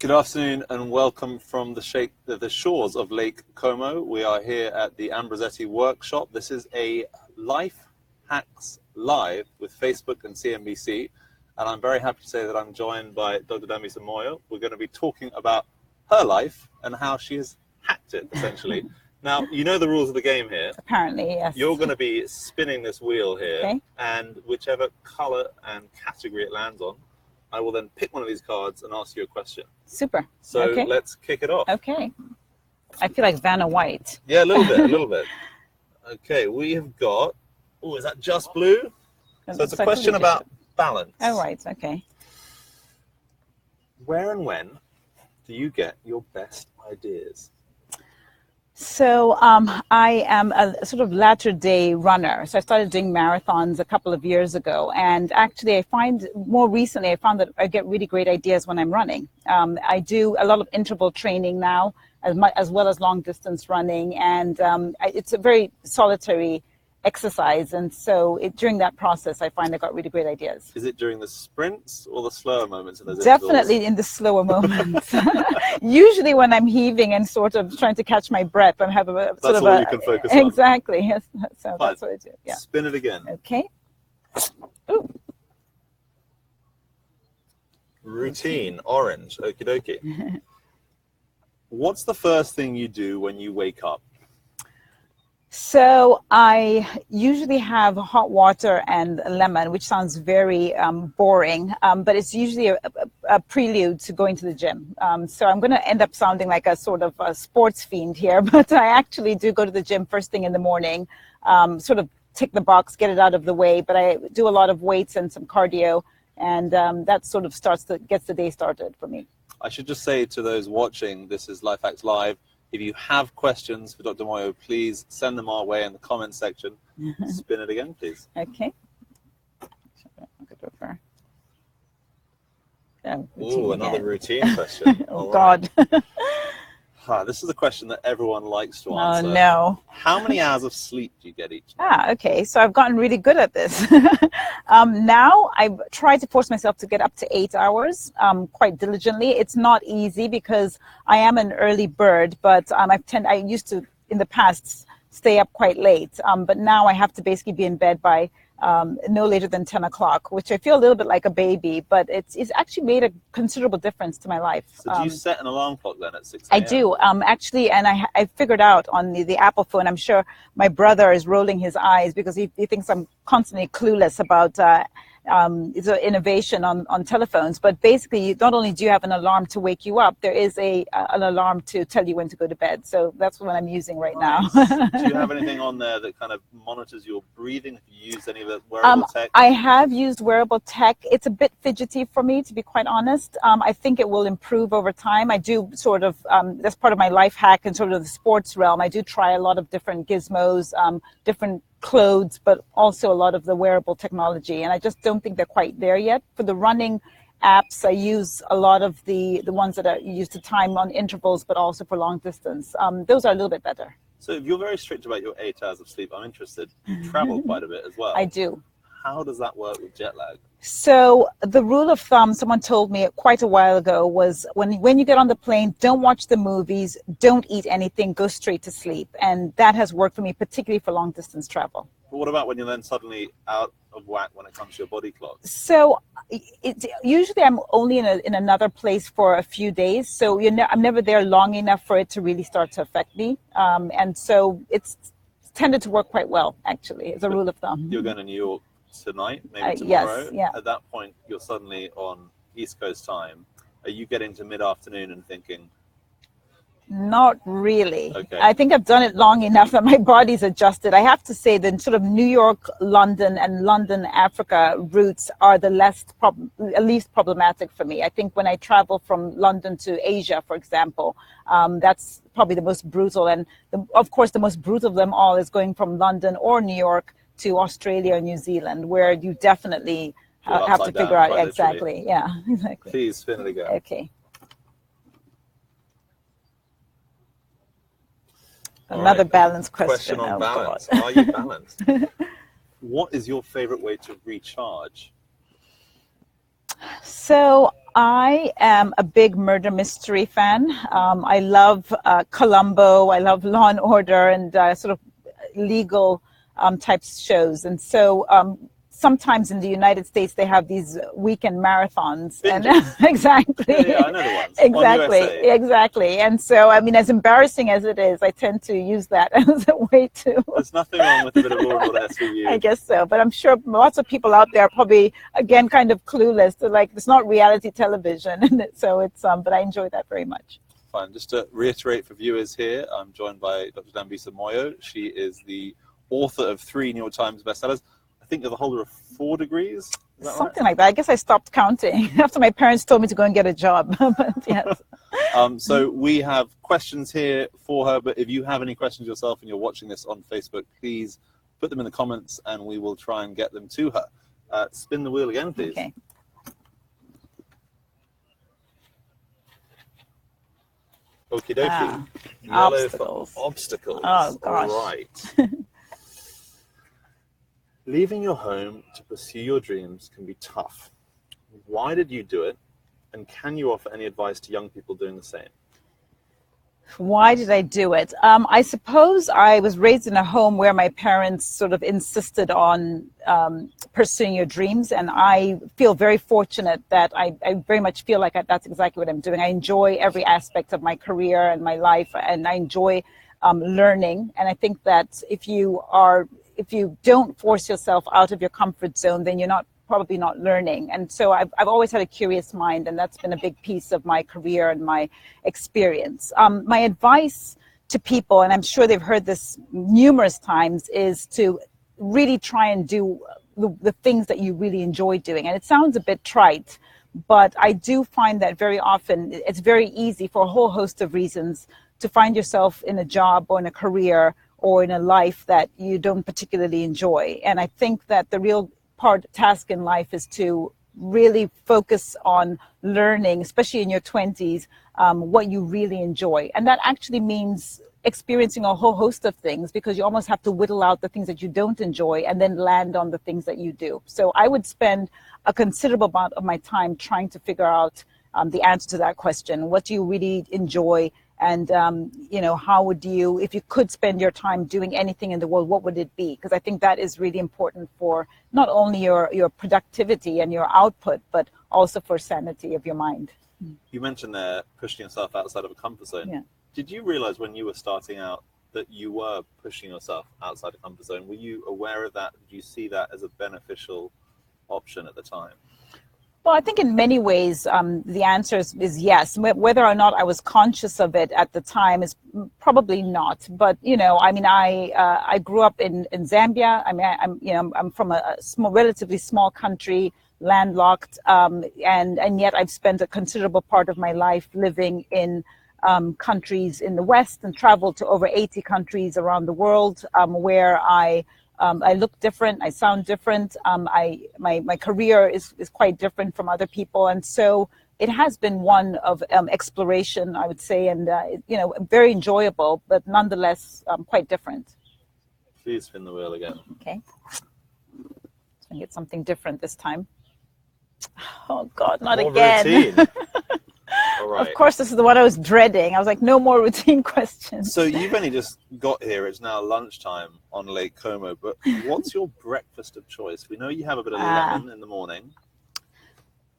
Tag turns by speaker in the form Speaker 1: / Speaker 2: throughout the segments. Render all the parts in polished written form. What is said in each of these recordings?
Speaker 1: Good afternoon and welcome from the shores of Lake Como. We are here at the Ambrosetti workshop. This is a Life Hacks Live with Facebook and CNBC. And I'm very happy to say that I'm joined by Dr. Dami Samoyo. We're going to be talking about her life and how she has hacked it, essentially. Now, you know the rules of the game here.
Speaker 2: Apparently, yes.
Speaker 1: You're going to be spinning this wheel here,
Speaker 2: okay.
Speaker 1: And whichever color and category it lands on, I will then pick one of these cards and ask you a question.
Speaker 2: Super.
Speaker 1: So
Speaker 2: okay.
Speaker 1: Let's kick it off.
Speaker 2: Okay. I feel like Vanna White.
Speaker 1: Yeah, a little bit. Okay, we have got, is that just blue? So it's a question about balance.
Speaker 2: Oh, right, okay.
Speaker 1: Where and when do you get your best ideas?
Speaker 2: So I am a sort of latter day runner. So I started doing marathons a couple of years ago. And actually I found that I get really great ideas when I'm running. I do a lot of interval training now, as well as long distance running. And it's a very solitary exercise. And so during that process, I find I got really great ideas.
Speaker 1: Is it during the sprints or the slower moments in those
Speaker 2: Definitely
Speaker 1: intervals?
Speaker 2: In the slower moments. Usually when I'm heaving and sort of trying to catch my breath, I have a sort of
Speaker 1: all you can focus on.
Speaker 2: Exactly. Yes. So that's what I do. Yeah.
Speaker 1: Spin it again.
Speaker 2: Okay. Ooh.
Speaker 1: Routine, orange. Okie dokie. What's the first thing you do when you wake up?
Speaker 2: So I usually have hot water and lemon, which sounds very boring, but it's usually a prelude to going to the gym. So I'm going to end up sounding like a sort of a sports fiend here, but I actually do go to the gym first thing in the morning, sort of tick the box, get it out of the way. But I do a lot of weights and some cardio, and that sort of gets the day started for me.
Speaker 1: I should just say to those watching, this is Life Hacks Live. If you have questions for Dr. Moyo, please send them our way in the comments section. Spin it again, please.
Speaker 2: Okay.
Speaker 1: Another routine question.
Speaker 2: Oh, God.
Speaker 1: This is a question that everyone likes to answer.
Speaker 2: Oh, no.
Speaker 1: How many hours of sleep do you get each night?
Speaker 2: Okay. So I've gotten really good at this. Now I try to force myself to get up to 8 hours quite diligently. It's not easy because I am an early bird, but I used to, in the past, stay up quite late. But now I have to basically be in bed by no later than 10 o'clock, which I feel a little bit like a baby, but it's actually made a considerable difference to my life.
Speaker 1: So do you set an alarm clock then at 6 a.m.?
Speaker 2: I do, actually, and I figured out on the Apple phone. I'm sure my brother is rolling his eyes because he thinks I'm constantly clueless about it's an innovation on telephones. But basically, not only do you have an alarm to wake you up, there is an alarm to tell you when to go to bed. So that's what I'm using right now.
Speaker 1: Do you have anything on there that kind of monitors your breathing? Have you used any of the wearable tech?
Speaker 2: I have used wearable tech. It's a bit fidgety for me, to be quite honest. I think it will improve over time. I do sort of, that's part of my life hack and sort of the sports realm. I do try a lot of different gizmos, different clothes, but also a lot of the wearable technology. And I just don't think they're quite there yet. For the running apps, I use a lot of the ones that are used to time on intervals, but also for long distance. Those are a little bit better.
Speaker 1: So if you're very strict about your 8 hours of sleep, I'm interested. You travel quite a bit as well.
Speaker 2: I do.
Speaker 1: How does that work with jet lag?
Speaker 2: So the rule of thumb, someone told me quite a while ago, was when you get on the plane, don't watch the movies, don't eat anything, go straight to sleep. And that has worked for me, particularly for long distance travel.
Speaker 1: But what about when you're then suddenly out of whack when it comes to your body clock?
Speaker 2: So usually I'm only in another place for a few days. So I'm never there long enough for it to really start to affect me. And so it's tended to work quite well, actually, as a rule of thumb.
Speaker 1: You're going to New York tonight, maybe tomorrow.
Speaker 2: Yes, yeah.
Speaker 1: At that point, you're suddenly on East Coast time. Are you getting to mid-afternoon and thinking?
Speaker 2: Not really.
Speaker 1: Okay.
Speaker 2: I think I've done it long enough that my body's adjusted. I have to say the sort of New York, London, and London, Africa routes are the least problematic for me. I think when I travel from London to Asia, for example, that's probably the most brutal. And of course, the most brutal of them all is going from London or New York to Australia or New Zealand, where you definitely have to figure out exactly. Yeah, exactly.
Speaker 1: Please spin it again.
Speaker 2: Okay. Another balance question.
Speaker 1: Question on balance.
Speaker 2: God.
Speaker 1: Are you balanced? What is your favorite way to recharge?
Speaker 2: So I am a big murder mystery fan. I love Columbo. I love Law and Order and sort of legal type shows. And so sometimes in the United States they have these weekend marathons. And
Speaker 1: Binges.
Speaker 2: exactly,
Speaker 1: Yeah, I know the ones. On
Speaker 2: exactly,
Speaker 1: USA.
Speaker 2: exactly. And so I mean, as embarrassing as it is, I tend to use that as a way to.
Speaker 1: There's nothing wrong with a bit of Law and Order
Speaker 2: I
Speaker 1: SVU.
Speaker 2: guess so, but I'm sure lots of people out there are probably again kind of clueless. They're like, it's not reality television, and so it's but I enjoy that very much.
Speaker 1: Fine. Just to reiterate for viewers here, I'm joined by Dr. Dambisa Moyo. She is the author of 3 New York Times bestsellers. I think you're the holder of 4 degrees. Is that
Speaker 2: Something like that. I guess I stopped counting after my parents told me to go and get a job. But yes.
Speaker 1: So we have questions here for her, but if you have any questions yourself and you're watching this on Facebook, please put them in the comments and we will try and get them to her. Spin the wheel again, please.
Speaker 2: Okay.
Speaker 1: Okie dokie.
Speaker 2: Obstacles.
Speaker 1: For obstacles.
Speaker 2: Oh, gosh.
Speaker 1: All right. Leaving your home to pursue your dreams can be tough. Why did you do it? And can you offer any advice to young people doing the same?
Speaker 2: Why did I do it? I suppose I was raised in a home where my parents sort of insisted on pursuing your dreams. And I feel very fortunate that I very much feel like that's exactly what I'm doing. I enjoy every aspect of my career and my life, and I enjoy learning. And I think that if you don't force yourself out of your comfort zone, then you're probably not learning. And so I've always had a curious mind, and that's been a big piece of my career and my experience. My advice to people, and I'm sure they've heard this numerous times, is to really try and do the things that you really enjoy doing. And it sounds a bit trite, but I do find that very often it's very easy for a whole host of reasons to find yourself in a job or in a career or in a life that you don't particularly enjoy. And I think that the real task in life is to really focus on learning, especially in your 20s, what you really enjoy. And that actually means experiencing a whole host of things, because you almost have to whittle out the things that you don't enjoy and then land on the things that you do. So I would spend a considerable amount of my time trying to figure out the answer to that question. What do you really enjoy? And, how would you, if you could spend your time doing anything in the world, what would it be? Because I think that is really important for not only your productivity and your output, but also for sanity of your mind.
Speaker 1: You mentioned there pushing yourself outside of a comfort zone.
Speaker 2: Yeah.
Speaker 1: Did you realize when you were starting out that you were pushing yourself outside a comfort zone? Were you aware of that? Did you see that as a beneficial option at the time?
Speaker 2: Well, I think in many ways, the answer is yes. Whether or not I was conscious of it at the time is probably not. But, I grew up in Zambia. I'm from a relatively small country, landlocked, and yet I've spent a considerable part of my life living in countries in the West and traveled to over 80 countries around the world, where I look different, I sound different. My career is quite different from other people, and so it has been one of exploration, I would say, and very enjoyable, but nonetheless quite different.
Speaker 1: Please spin the wheel again.
Speaker 2: Okay, let's get something different this time. Oh God, not
Speaker 1: More
Speaker 2: again!
Speaker 1: Routine. All right.
Speaker 2: Of course, this is the one I was dreading. I was like, no more routine questions.
Speaker 1: So you've only just got here. It's now lunchtime on Lake Como, but what's your breakfast of choice? We know you have a bit of lemon in the morning.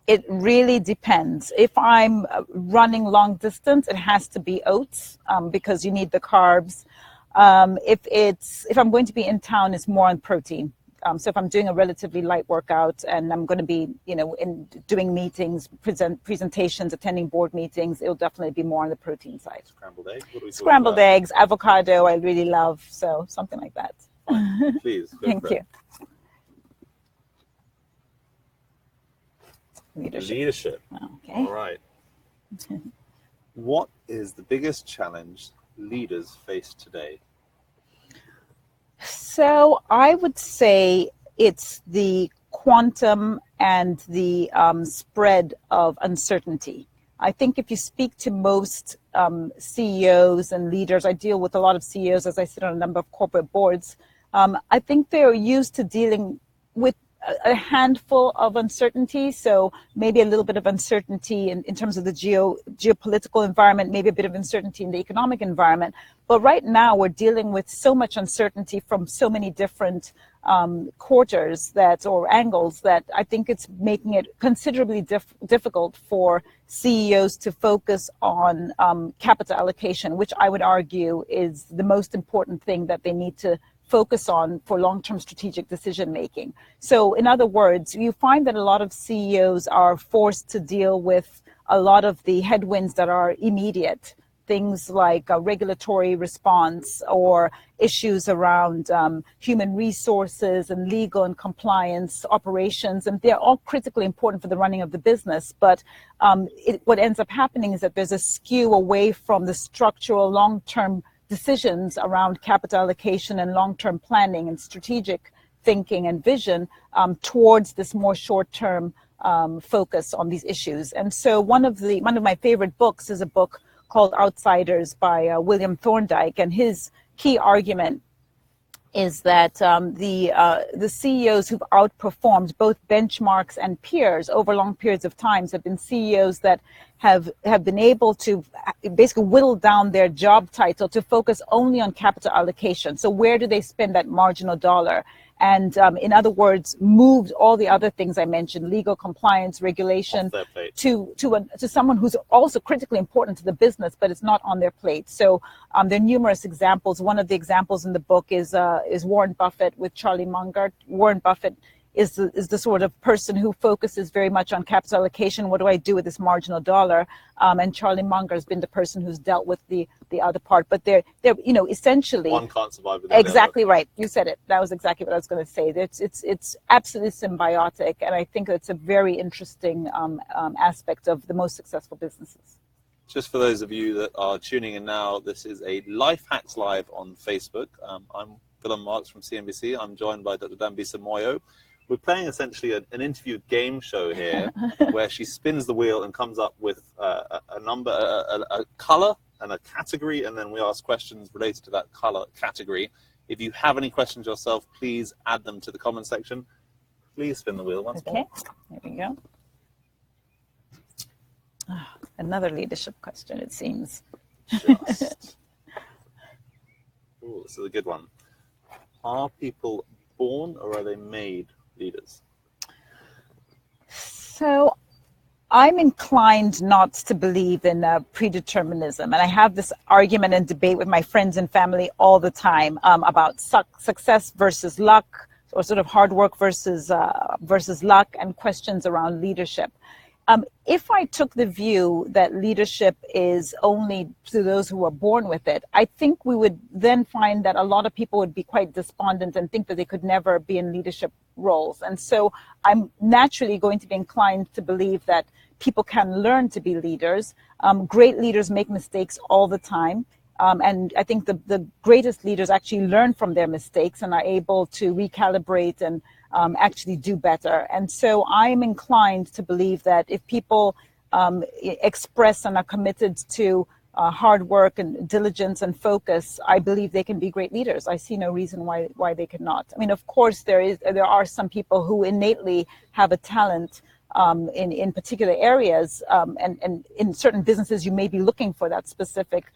Speaker 2: It really depends. If I'm running long distance, it has to be oats, because you need the carbs. If I'm going to be in town, it's more on protein. So if I'm doing a relatively light workout and I'm going to be, doing meetings, presentations, attending board meetings, it'll definitely be more on the protein side.
Speaker 1: Scrambled eggs? What are we
Speaker 2: Scrambled eggs, avocado, I really love. So something like that.
Speaker 1: Fine. Please.
Speaker 2: Thank you.
Speaker 1: Leadership.
Speaker 2: Okay.
Speaker 1: All right. What is the biggest challenge leaders face today?
Speaker 2: So I would say it's the quantum and the spread of uncertainty. I think if you speak to most CEOs and leaders, I deal with a lot of CEOs as I sit on a number of corporate boards. I think they're used to dealing with a handful of uncertainty. So maybe a little bit of uncertainty in terms of the geopolitical environment, maybe a bit of uncertainty in the economic environment. But right now we're dealing with so much uncertainty from so many different quarters or angles that I think it's making it considerably difficult for CEOs to focus on capital allocation, which I would argue is the most important thing that they need to focus on for long-term strategic decision making. So in other words, you find that a lot of CEOs are forced to deal with a lot of the headwinds that are immediate, things like a regulatory response or issues around human resources and legal and compliance operations, and they're all critically important for the running of the business. But what ends up happening is that there's a skew away from the structural long-term decisions around capital allocation and long-term planning and strategic thinking and vision towards this more short-term focus on these issues. And so one of my favorite books is a book called Outsiders by William Thorndike, and his key argument is that the CEOs who've outperformed both benchmarks and peers over long periods of time have been CEOs that have been able to basically whittle down their job title to focus only on capital allocation. So where do they spend that marginal dollar? And in other words, moved all the other things I mentioned, legal compliance, regulation, to someone who's also critically important to the business, but it's not on their plate. So there are numerous examples. One of the examples in the book is Warren Buffett with Charlie Munger. Warren Buffett is the sort of person who focuses very much on capital allocation. What do I do with this marginal dollar? And Charlie Munger has been the person who's dealt with the other part. But they're essentially
Speaker 1: one can't survive without
Speaker 2: exactly right. You said it. That was exactly what I was going to say. It's absolutely symbiotic, and I think it's a very interesting aspect of the most successful businesses.
Speaker 1: Just for those of you that are tuning in now, this is a Life Hacks Live on Facebook. I'm Phil Marks from CNBC. I'm joined by Dr. Dambisa Moyo. We're playing essentially an interview game show here where she spins the wheel and comes up with a number, a color and a category, and then we ask questions related to that color category. If you have any questions yourself, please add them to the comment section. Please spin the wheel once more.
Speaker 2: Okay, there we go. Another leadership question, it seems.
Speaker 1: Just. Ooh, this is a good one. Are people born or are they made leaders?
Speaker 2: So I'm inclined not to believe in predeterminism. And I have this argument and debate with my friends and family all the time about success versus luck, or sort of hard work versus luck, and questions around leadership. If I took the view that leadership is only to those who are born with it, I think we would then find that a lot of people would be quite despondent and think that they could never be in leadership roles. And so I'm naturally going to be inclined to believe that people can learn to be leaders. Great leaders make mistakes all the time. And I think the greatest leaders actually learn from their mistakes and are able to recalibrate and actually do better. And so I'm inclined to believe that if people express and are committed to hard work and diligence and focus, I believe they can be great leaders. I see no reason why they could not. I mean, of course, there are some people who innately have a talent in particular areas, and in certain businesses you may be looking for that specific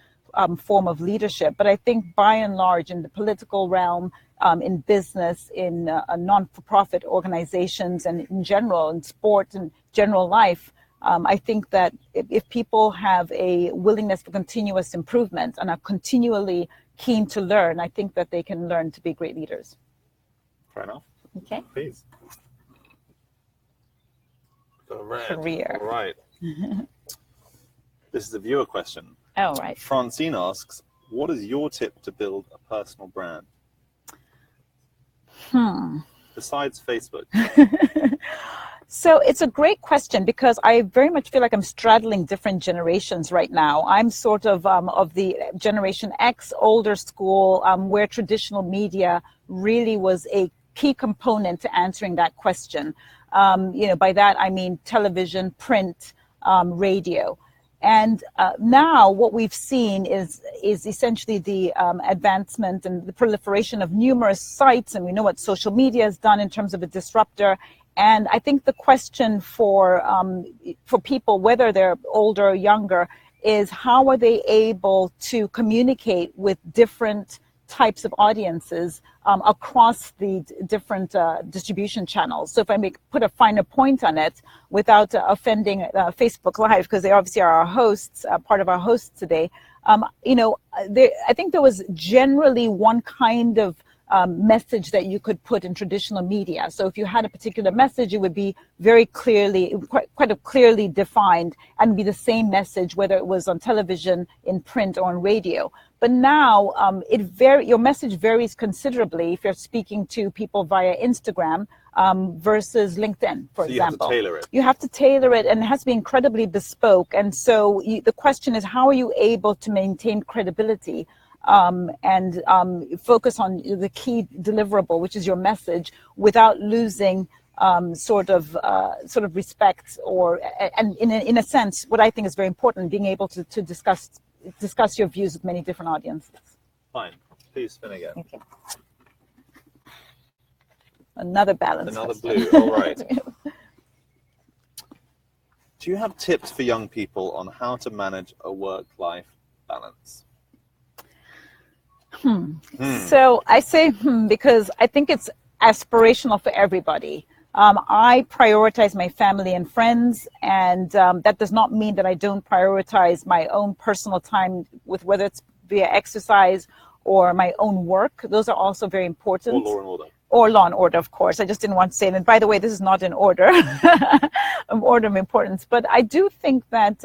Speaker 2: form of leadership. But I think by and large in the political realm, in business, in non-for-profit organizations, and in general, in sport and general life, I think that if people have a willingness for continuous improvement and are continually keen to learn, I think that they can learn to be great leaders.
Speaker 1: Fair enough.
Speaker 2: Okay.
Speaker 1: Please.
Speaker 2: Career.
Speaker 1: All right. This is a viewer question.
Speaker 2: Oh, right.
Speaker 1: Francine asks, what is your tip to build a personal brand? Besides Facebook.
Speaker 2: So it's a great question because I very much feel like I'm straddling different generations right now. I'm sort of the Generation X, older school, where traditional media really was a key component to answering that question. By that I mean television, print, radio. And now what we've seen is essentially the advancement and the proliferation of numerous sites, and we know what social media has done in terms of a disruptor. And I think the question for people, whether they're older or younger, is how are they able to communicate with different types of audiences across the different distribution channels. So if I put a finer point on it without offending Facebook Live, because they obviously are our hosts, part of our hosts today, I think there was generally one kind of message that you could put in traditional media. So if you had a particular message, it would be very clearly, quite clearly defined, and be the same message whether it was on television, in print, or on radio. But now your message varies considerably if you're speaking to people via Instagram versus LinkedIn, for example.
Speaker 1: You have to tailor it.
Speaker 2: You have to tailor it, and it has to be incredibly bespoke. And so the question is, how are you able to maintain credibility and focus on the key deliverable, which is your message, without losing sort of respect, and in a sense, what I think is very important, being able to discuss your views with many different audiences.
Speaker 1: Fine. Please spin again.
Speaker 2: Okay. Another balance.
Speaker 1: Another blue. All right. Do you have tips for young people on how to manage a work-life balance?
Speaker 2: So I say because I think it's aspirational for everybody. I prioritize my family and friends, and that does not mean that I don't prioritize my own personal time, with whether it's via exercise or my own work. Those are also very important.
Speaker 1: Or law and order.
Speaker 2: Or law and order, of course. I just didn't want to say it. And by the way, this is not in order, order of importance. But I do think that,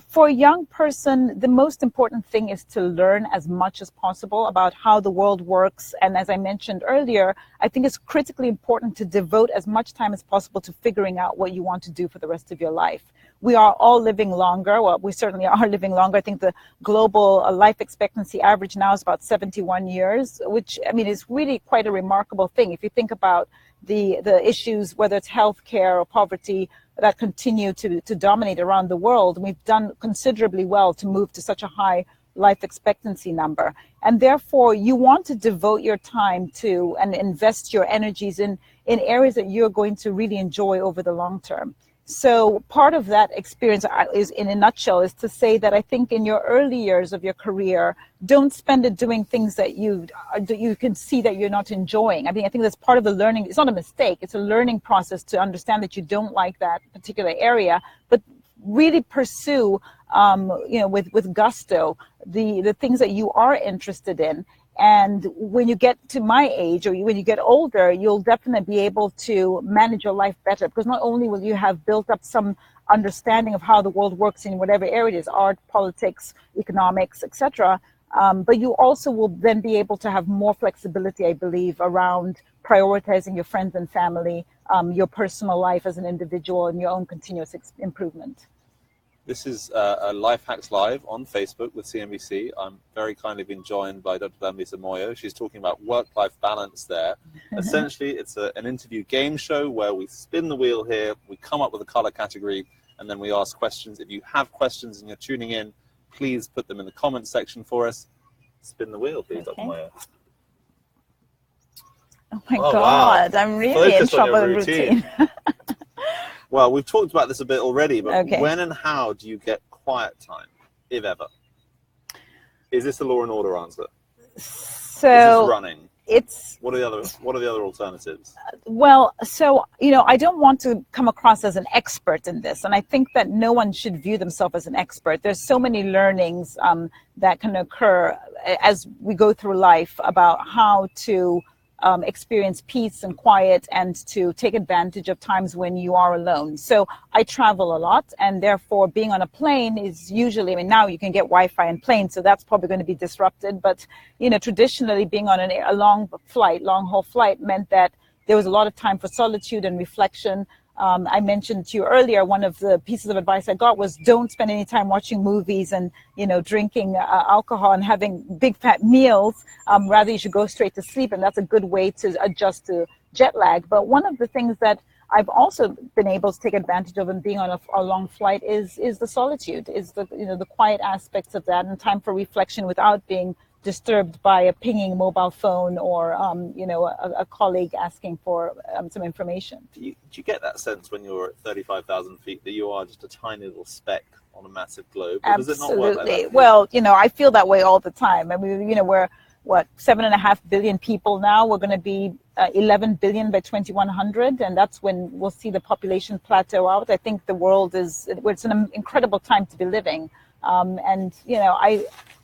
Speaker 2: for a young person, the most important thing is to learn as much as possible about how the world works. And as I mentioned earlier, I think it's critically important to devote as much time as possible to figuring out what you want to do for the rest of your life. We are all living longer. Well, we certainly are living longer. I think the global life expectancy average now is about 71 years, which, I mean, is really quite a remarkable thing. If you think about the issues, whether it's healthcare or poverty, that continue to dominate around the world, we've done considerably well to move to such a high life expectancy number. And therefore, you want to devote your time to and invest your energies in areas that you're going to really enjoy over the long term. So part of that experience is, in a nutshell, is to say that I think in your early years of your career, don't spend it doing things that you can see that you're not enjoying. I mean, I think that's part of the learning. It's not a mistake. It's a learning process to understand that you don't like that particular area, but really pursue, with gusto, the things that you are interested in. And when you get to my age, or when you get older, you'll definitely be able to manage your life better, because not only will you have built up some understanding of how the world works in whatever area it is, art, politics, economics, etc., but you also will then be able to have more flexibility, I believe, around prioritizing your friends and family, your personal life as an individual, and your own continuous improvement.
Speaker 1: This is Life Hacks Live on Facebook with CNBC. I'm very kindly being joined by Dr. Dambisa Moyo. She's talking about work-life balance there. Essentially, it's an interview game show where we spin the wheel here, we come up with a color category, and then we ask questions. If you have questions and you're tuning in, please put them in the comments section for us. Spin the wheel, please, Dr. Moyo.
Speaker 2: Oh my God, wow. I'm really
Speaker 1: Focus
Speaker 2: in trouble with routine.
Speaker 1: Well, we've talked about this a bit already, but
Speaker 2: okay.
Speaker 1: When and how do you get quiet time, if ever? Is this a law and order answer?
Speaker 2: So
Speaker 1: is this running?
Speaker 2: It's
Speaker 1: what are the other alternatives?
Speaker 2: Well, so I don't want to come across as an expert in this, and I think that no one should view themselves as an expert. There's so many learnings that can occur as we go through life about how to experience peace and quiet, and to take advantage of times when you are alone. So I travel a lot, and therefore being on a plane is usually, now you can get Wi-Fi in planes, so that's probably going to be disrupted. But, traditionally being on a long haul flight meant that there was a lot of time for solitude and reflection. I mentioned to you earlier, one of the pieces of advice I got was don't spend any time watching movies and, drinking alcohol and having big fat meals. Rather, you should go straight to sleep. And that's a good way to adjust to jet lag. But one of the things that I've also been able to take advantage of, and being on a long flight is the solitude, is the the quiet aspects of that, and time for reflection without being disturbed by a pinging mobile phone or a colleague asking for some information.
Speaker 1: Do you get that sense when you're at 35,000 feet that you are just a tiny little speck on a massive globe? Or does it not work like that?
Speaker 2: Well, I feel that way all the time. I mean, we're 7.5 billion people now. We're going to be 11 billion by 2100, and that's when we'll see the population plateau out. I think the world it's an incredible time to be living. And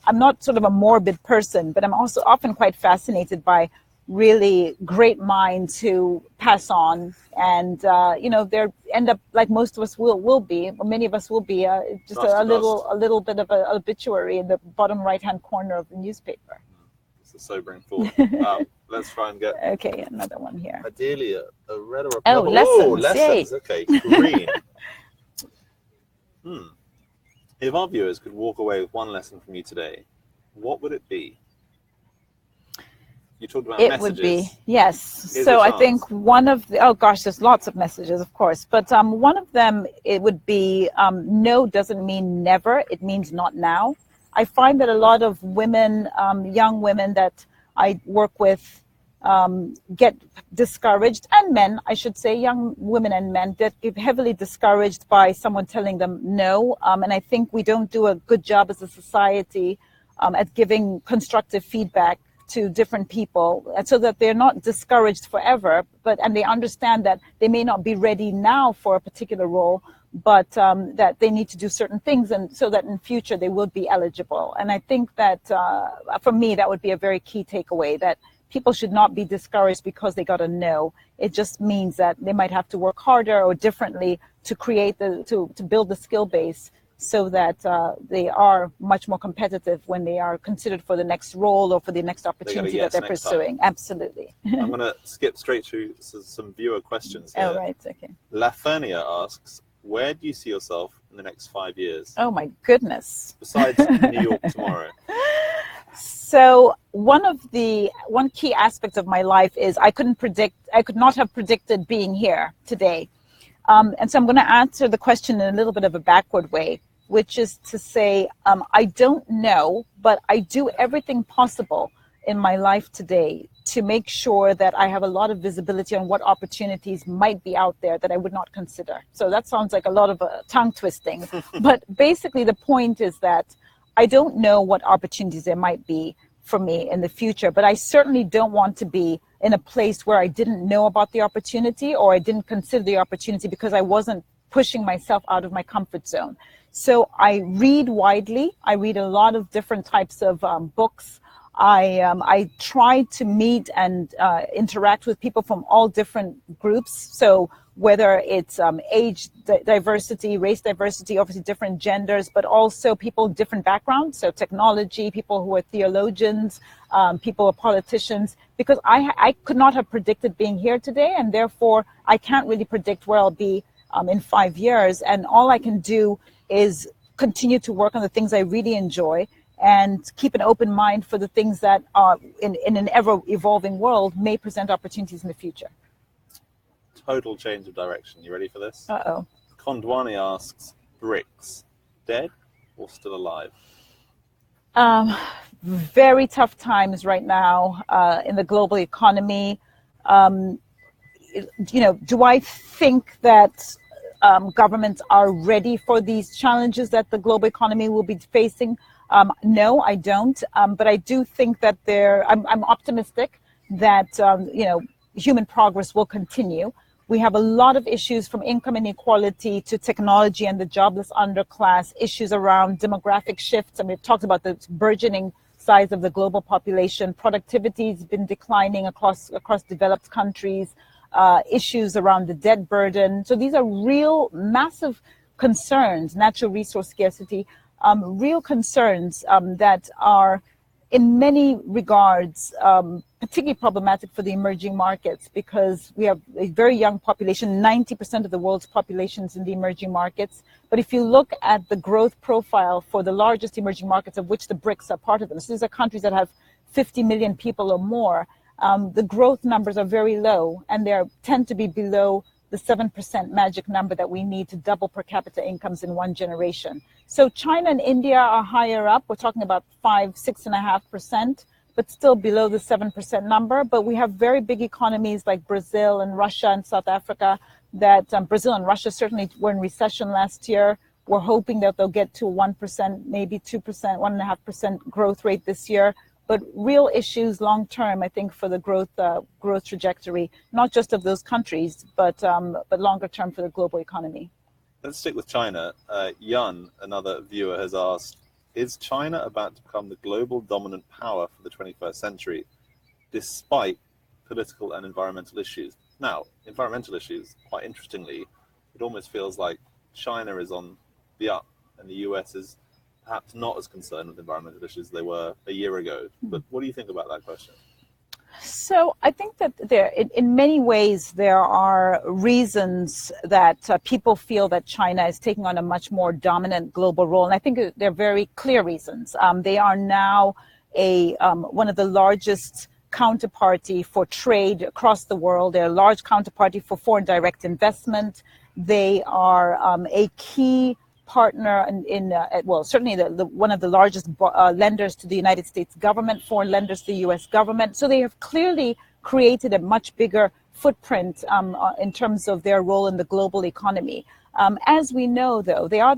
Speaker 2: I'm not sort of a morbid person, but I'm also often quite fascinated by really great minds who pass on, and they end up like most of us will be, or many of us will be, just a little bit of an obituary in the bottom right-hand corner of the newspaper.
Speaker 1: It's a sobering thought. Let's try and get
Speaker 2: another one here.
Speaker 1: Ideally a red or a
Speaker 2: purple. Lessons. Yay.
Speaker 1: Okay, green. If our viewers could walk away with one lesson from you today, what would it be? You talked about messages. It would be,
Speaker 2: yes. So I think one of the, there's lots of messages, of course, but one of them, it would be, no doesn't mean never, it means not now. I find that a lot of women, young women that I work with, get discouraged, and men, I should say, young women and men that get heavily discouraged by someone telling them no. And I think we don't do a good job as a society at giving constructive feedback to different people, so that they're not discouraged forever, and they understand that they may not be ready now for a particular role, but that they need to do certain things, and so that in future they will be eligible. And I think that for me, that would be a very key takeaway, that people should not be discouraged because they got a no. It just means that they might have to work harder or differently to create to build the skill base, so that they are much more competitive when they are considered for the next role or for the next opportunity that they're pursuing. Absolutely.
Speaker 1: I'm going to skip straight through some viewer questions here.
Speaker 2: Oh, right, okay.
Speaker 1: Lafernia asks, where do you see yourself in the next 5 years?
Speaker 2: Oh, my goodness.
Speaker 1: Besides New York tomorrow.
Speaker 2: So one key aspect of my life is I could not have predicted being here today. And so I'm going to answer the question in a little bit of a backward way, which is to say, I don't know, but I do everything possible in my life today to make sure that I have a lot of visibility on what opportunities might be out there that I would not consider. So that sounds like a lot of tongue twisting, but basically the point is that I don't know what opportunities there might be for me in the future, but I certainly don't want to be in a place where I didn't know about the opportunity, or I didn't consider the opportunity because I wasn't pushing myself out of my comfort zone. So I read widely. I read a lot of different types of books. I try to meet and interact with people from all different groups. So whether it's age diversity, race diversity, obviously different genders, but also people with different backgrounds. So technology, people who are theologians, people who are politicians, because I could not have predicted being here today, and therefore I can't really predict where I'll be in 5 years. And all I can do is continue to work on the things I really enjoy and keep an open mind for the things that are in an ever-evolving world may present opportunities in the future.
Speaker 1: Total change of direction. You ready for this?
Speaker 2: Uh-oh.
Speaker 1: Kondwani asks, BRICS, dead or still alive?
Speaker 2: Very tough times right now in the global economy. Do I think that governments are ready for these challenges that the global economy will be facing? No, I don't. But I do think that I'm optimistic that, human progress will continue. We have a lot of issues, from income inequality to technology and the jobless underclass, issues around demographic shifts. I mean, we've talked about the burgeoning size of the global population. Productivity has been declining across developed countries, issues around the debt burden. So these are real massive concerns, natural resource scarcity, real concerns that are in many regards particularly problematic for the emerging markets, because we have a very young population. 90% of the world's population is in the emerging markets. But if you look at the growth profile for the largest emerging markets, of which the BRICS are part of them, so these are countries that have 50 million people or more, the growth numbers are very low, and they tend to be below the 7% magic number that we need to double per capita incomes in one generation. So China and India are higher up. We're talking about 6.5%, but still below the 7% number. But we have very big economies like Brazil and Russia and South Africa that Brazil and Russia certainly were in recession last year. We're hoping that they'll get to 1%, maybe 2%, 1.5% growth rate this year. But real issues long term, I think, for the growth trajectory, not just of those countries, but longer term for the global economy.
Speaker 1: Let's stick with China. Yun, another viewer, has asked, is China about to become the global dominant power for the 21st century, despite political and environmental issues? Now, environmental issues, quite interestingly, it almost feels like China is on the up and the US is perhaps not as concerned with environmental issues as they were a year ago. But what do you think about that question?
Speaker 2: So I think that in many ways, there are reasons that people feel that China is taking on a much more dominant global role. And I think they're very clear reasons. They are now one of the largest counterparty for trade across the world. They're a large counterparty for foreign direct investment. They are a key partner certainly one of the largest lenders to the United States government, foreign lenders to the U.S. government. So they have clearly created a much bigger footprint in terms of their role in the global economy. As we know, though, they are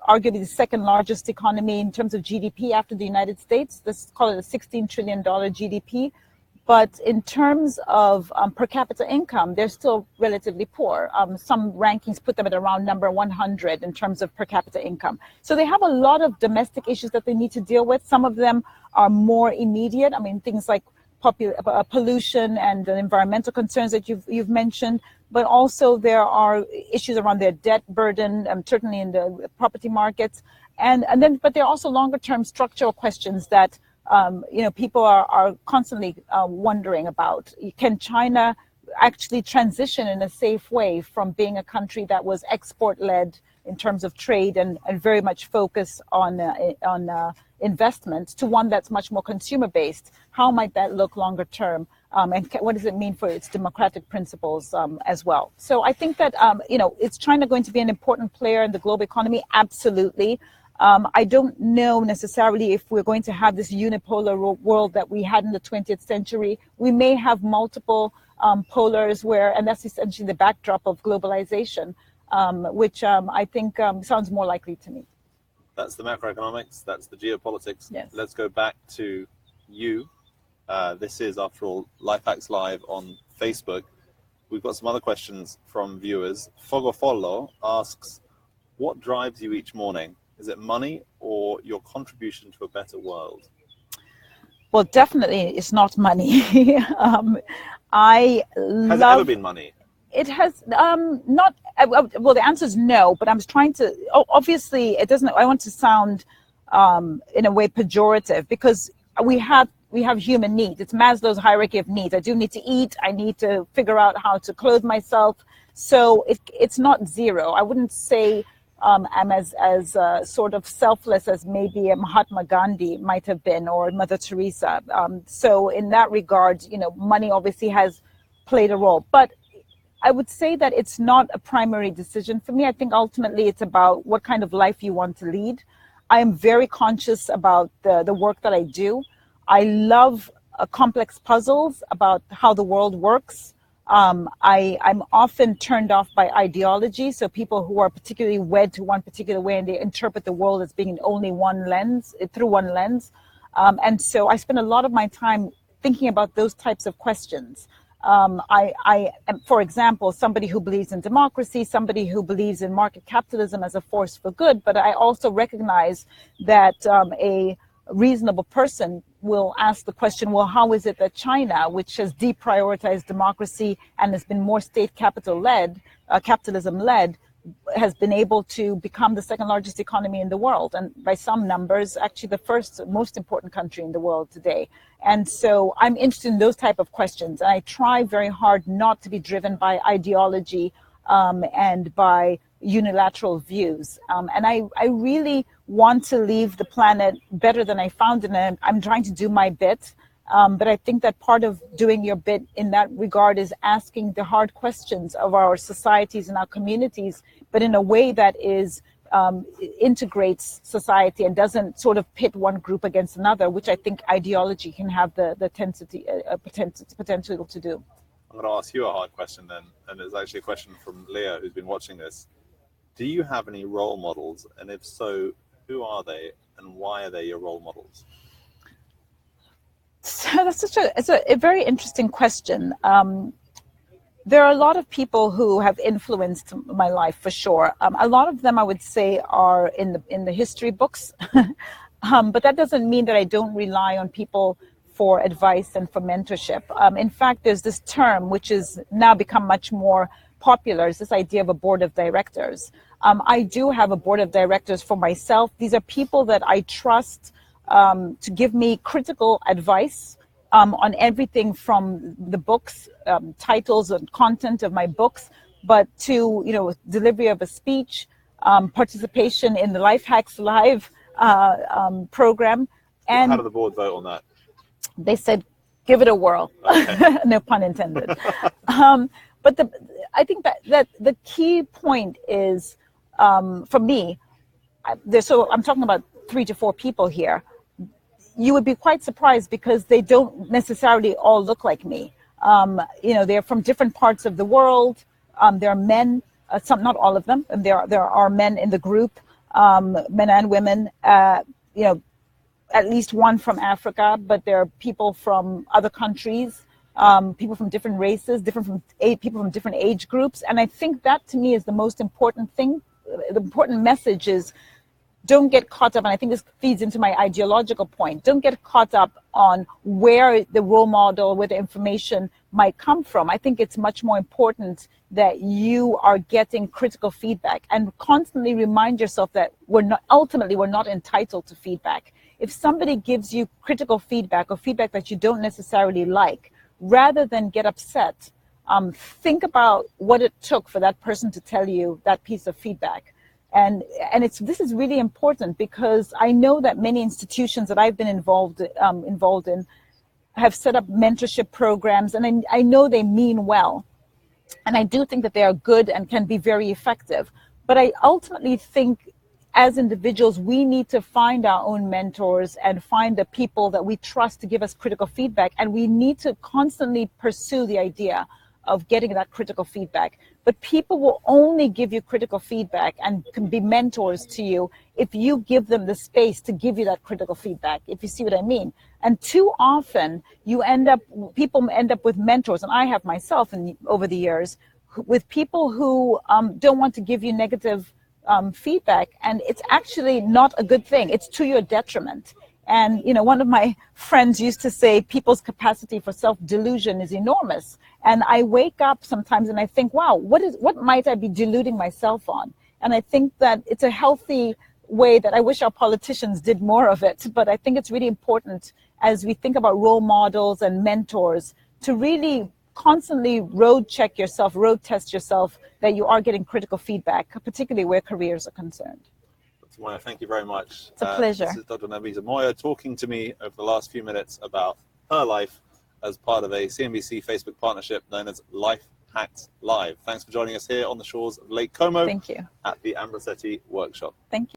Speaker 2: arguably the second largest economy in terms of GDP after the United States. Let's call it a $16 trillion GDP. But in terms of per capita income, they're still relatively poor. Some rankings put them at around number 100 in terms of per capita income. So they have a lot of domestic issues that they need to deal with. Some of them are more immediate. I mean, things like pollution and the environmental concerns that you've mentioned. But also there are issues around their debt burden, certainly in the property markets. But there are also longer term structural questions that people are constantly wondering about. Can China actually transition in a safe way from being a country that was export-led in terms of trade and very much focused on investment to one that's much more consumer-based? How might that look longer term? And what does it mean for its democratic principles as well? So I think that, is China going to be an important player in the global economy? Absolutely. I don't know necessarily if we're going to have this unipolar world that we had in the 20th century. We may have multiple polars and that's essentially the backdrop of globalization, which I think sounds more likely to me.
Speaker 1: That's the macroeconomics, that's the geopolitics.
Speaker 2: Yes.
Speaker 1: Let's go back to you. This is, after all, Life Hacks Live on Facebook. We've got some other questions from viewers. Fogofolo asks, what drives you each morning? Is it money or your contribution to a better world?
Speaker 2: Well, definitely it's not money. Has
Speaker 1: it ever been money?
Speaker 2: It has not. Well, the answer is no, but I'm trying to. Obviously, it doesn't. I want to sound in a way pejorative because we have human needs. It's Maslow's hierarchy of needs. I do need to eat. I need to figure out how to clothe myself. So it's not zero. I wouldn't say I'm as sort of selfless as maybe Mahatma Gandhi might have been or Mother Teresa. So in that regard, money obviously has played a role. But I would say that it's not a primary decision for me. I think ultimately it's about what kind of life you want to lead. I am very conscious about the work that I do. I love complex puzzles about how the world works. I'm often turned off by ideology. So people who are particularly wed to one particular way and they interpret the world as being only through one lens. And so I spend a lot of my time thinking about those types of questions. I am, for example, somebody who believes in democracy, somebody who believes in market capitalism as a force for good. But I also recognize that a reasonable person will ask the question, well, how is it that China, which has deprioritized democracy and has been more state capitalism led, has been able to become the second largest economy in the world, and by some numbers, actually the first most important country in the world today. And so I'm interested in those type of questions, and I try very hard not to be driven by ideology and by unilateral views. And I really want to leave the planet better than I found it, and I'm trying to do my bit. But I think that part of doing your bit in that regard is asking the hard questions of our societies and our communities, but in a way that is integrates society and doesn't sort of pit one group against another, which I think ideology can have the potential to do.
Speaker 1: I'm going to ask you a hard question then, and it's actually a question from Leah, who's been watching this. Do you have any role models? And if so, who are they and why are they your role models?
Speaker 2: So that's it's a very interesting question. There are a lot of people who have influenced my life for sure. A lot of them I would say are in the history books, but that doesn't mean that I don't rely on people for advice and for mentorship. In fact, there's this term which has now become much more popular, is this idea of a board of directors. I do have a board of directors for myself. These are people that I trust to give me critical advice on everything from the books, titles and content of my books, but to, delivery of a speech, participation in the Life Hacks Live program.
Speaker 1: And how did the board vote on that?
Speaker 2: They said, give it a whirl. Okay. No pun intended. But I think that the key point is, for me, so I'm talking about 3 to 4 people here. You would be quite surprised because they don't necessarily all look like me. They're from different parts of the world. There are men, some, not all of them, and there are men in the group, men and women, at least one from Africa, but there are people from other countries, people from different races, people from different age groups. And I think that to me is the most important thing. The important message is, don't get caught up, and I think this feeds into my ideological point, don't get caught up on where the role model, where the information might come from. I think it's much more important that you are getting critical feedback and constantly remind yourself that we're not entitled to feedback. If somebody gives you critical feedback or feedback that you don't necessarily like, rather than get upset, think about what it took for that person to tell you that piece of feedback. And this is really important because I know that many institutions that I've been involved in have set up mentorship programs, and I know they mean well. And I do think that they are good and can be very effective. But I ultimately think as individuals, we need to find our own mentors and find the people that we trust to give us critical feedback. And we need to constantly pursue the idea of getting that critical feedback. But people will only give you critical feedback and can be mentors to you if you give them the space to give you that critical feedback, if you see what I mean. And too often people end up with mentors, and I have myself over the years, with people who don't want to give you negative feedback, and it's actually not a good thing. It's to your detriment. And, one of my friends used to say people's capacity for self-delusion is enormous. And I wake up sometimes and I think, wow, what might I be deluding myself on? And I think that it's a healthy way that I wish our politicians did more of it. But I think it's really important as we think about role models and mentors to really constantly road test yourself that you are getting critical feedback, particularly where careers are concerned.
Speaker 1: Moya, thank you very much.
Speaker 2: It's a pleasure.
Speaker 1: This is Dr. Nabisa Moya talking to me over the last few minutes about her life as part of a CNBC Facebook partnership known as Life Hacks Live. Thanks for joining us here on the shores of Lake Como.
Speaker 2: Thank you.
Speaker 1: At the Ambrosetti Workshop.
Speaker 2: Thank you.